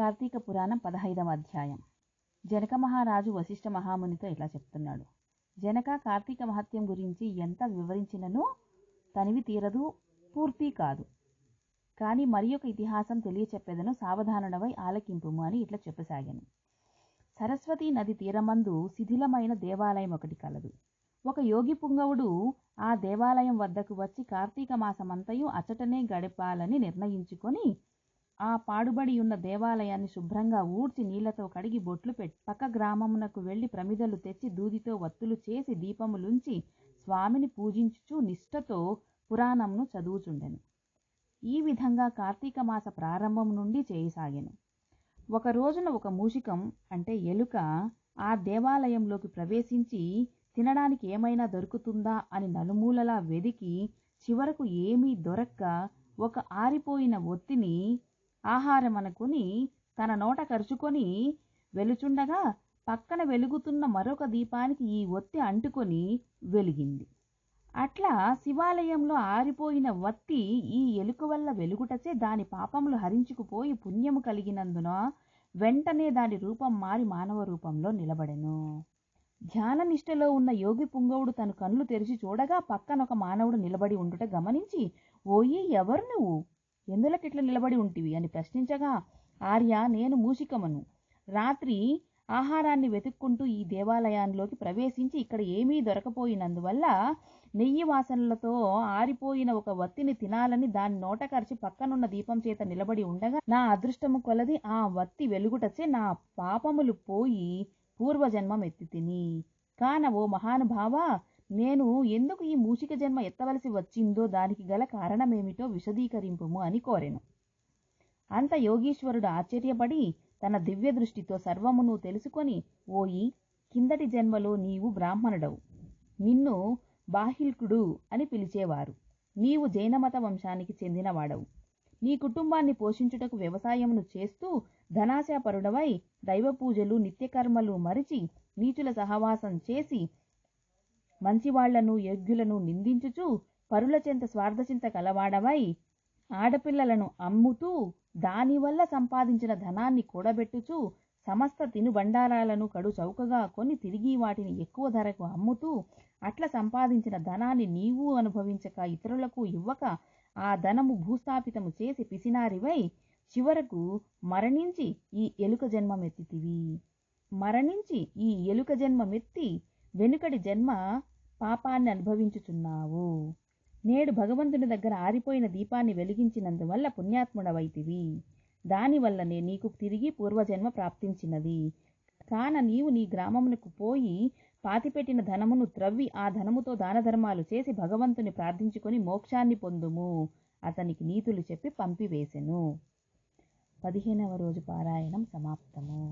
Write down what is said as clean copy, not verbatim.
కార్తీక పురాణం 15వ అధ్యాయం. జనక మహారాజు వశిష్ఠ మహామునితో ఇలా చెప్తున్నాడు. జనక, కార్తీక మహత్యం గురించి ఎంత వివరించినను తనివి తీరదు, పూర్తి కాదు. కానీ మరి ఒక ఇతిహాసం తెలియచెప్పేదను, సావధానుడవై ఆలకింపుము అని ఇట్లా చెప్పసాగాను. సరస్వతీ నది తీరమందు శిథిలమైన దేవాలయం ఒకటి కలదు. ఒక యోగి పుంగవుడు ఆ దేవాలయం వద్దకు వచ్చి కార్తీక మాసమంతయు అచటనే గడపాలని నిర్ణయించుకొని ఆ పాడుబడి ఉన్న దేవాలయాన్ని శుభ్రంగా ఊడ్చి నీళ్లతో కడిగి బొట్లు పెట్టి పక్క గ్రామమునకు వెళ్లి ప్రమిదలు తెచ్చి దూదితో వత్తులు చేసి దీపములుంచి స్వామిని పూజించుచు నిష్ఠతో పురాణంను చదువుచుండెను. ఈ విధంగా కార్తీక మాస ప్రారంభం నుండి చేయసాగెను. ఒక రోజున ఒక మూషికం అంటే ఎలుక ఆ దేవాలయంలోకి ప్రవేశించి తినడానికి ఏమైనా దొరుకుతుందా అని నలుమూలలా వెదికి చివరకు ఏమీ దొరక్క ఒక ఆరిపోయిన ఒత్తిని ఆహారమనుకుని తన నోట కరుచుకొని వెలుచుండగా పక్కన వెలుగుతున్న మరొక దీపానికి ఈ ఒత్తి అంటుకొని వెలిగింది. అట్లా శివాలయంలో ఆరిపోయిన వత్తి ఈ ఎలుక వల్ల వెలుగుటచే దాని పాపములు హరించుకుపోయి పుణ్యము కలిగినందున వెంటనే దాని రూపం మారి మానవ రూపంలో నిలబడెను. ధ్యాన నిష్టలో ఉన్న యోగి పుంగవుడు తన కళ్ళు తెరిచి చూడగా పక్కనొక మానవుడు నిలబడి ఉండుట గమనించి, ఓయి, ఎవరు నువ్వు? ఎందులకిట్లా నిలబడి ఉంటివి అని ప్రశ్నించగా, ఆర్య, నేను మూషికమును. రాత్రి ఆహారాన్ని వెతుక్కుంటూ ఈ దేవాలయంలోకి ప్రవేశించి ఇక్కడ ఏమీ దొరకపోయినందువల్ల నెయ్యి వాసనలతో ఆరిపోయిన ఒక వత్తిని తినాలని దాని నోట కరిచి పక్కనున్న దీపం చేత నిలబడి ఉండగా నా అదృష్టము కొలది ఆ వత్తి వెలుగుటచే నా పాపములు పోయి పూర్వజన్మం ఎత్తి తిని. కాన ఓ మహానుభావ, నేను ఎందుకు ఈ మూషిక జన్మ ఎత్తవలసి వచ్చిందో దానికి గల కారణమేమిటో విశదీకరింపుము అని కోరెను. అంత యోగీశ్వరుడు ఆశ్చర్యపడి తన దివ్య దృష్టితో సర్వమును తెలుసుకొని, ఓయి, కిందటి జన్మలో నీవు బ్రాహ్మణుడవు. నిన్ను బాహిల్కుడు అని పిలిచేవారు. నీవు జైనమత వంశానికి చెందినవాడవు. నీ కుటుంబాన్ని పోషించుటకు వ్యవసాయమును చేస్తూ ధనాశాపరుడవై దైవ పూజలు నిత్యకర్మలు మరిచి నీచుల సహవాసం చేసి మంచివాళ్లను యోగ్యులను నిందించుచు పరుల చెంత స్వార్థచింత కలవాడవై ఆడపిల్లలను అమ్ముతూ దానివల్ల సంపాదించిన ధనాన్ని కూడబెట్టుచు సమస్త తినుబండారాలను కడు చౌకగా కొని తిరిగి వాటిని ఎక్కువ ధరకు అమ్ముతూ అట్లా సంపాదించిన ధనాన్ని నీవు అనుభవించక ఇతరులకు ఇవ్వక ఆ ధనము భూస్థాపితము చేసి పిసినారివై చివరకు మరణించి ఈ ఎలుక జన్మమెత్తితివి. మరణించి ఈ ఎలుక జన్మమెత్తి వెనుకటి జన్మ పాపాన్ని అనుభవించుచున్నావు. నేడు భగవంతుని దగ్గర ఆరిపోయిన దీపాన్ని వెలిగించినందువల్ల పుణ్యాత్ముడవైతివి. దానివల్లనే నీకు తిరిగి పూర్వజన్మ ప్రాప్తించినది. కాన నీవు నీ గ్రామమునకు పోయి పాతిపెట్టిన ధనమును త్రవ్వి ఆ ధనముతో దానధర్మాలు చేసి భగవంతుని ప్రార్థించుకొని మోక్షాన్ని పొందుము. అతనికి నీతులు చెప్పి పంపివేసెను. 15వ రోజు పారాయణం సమాప్తము.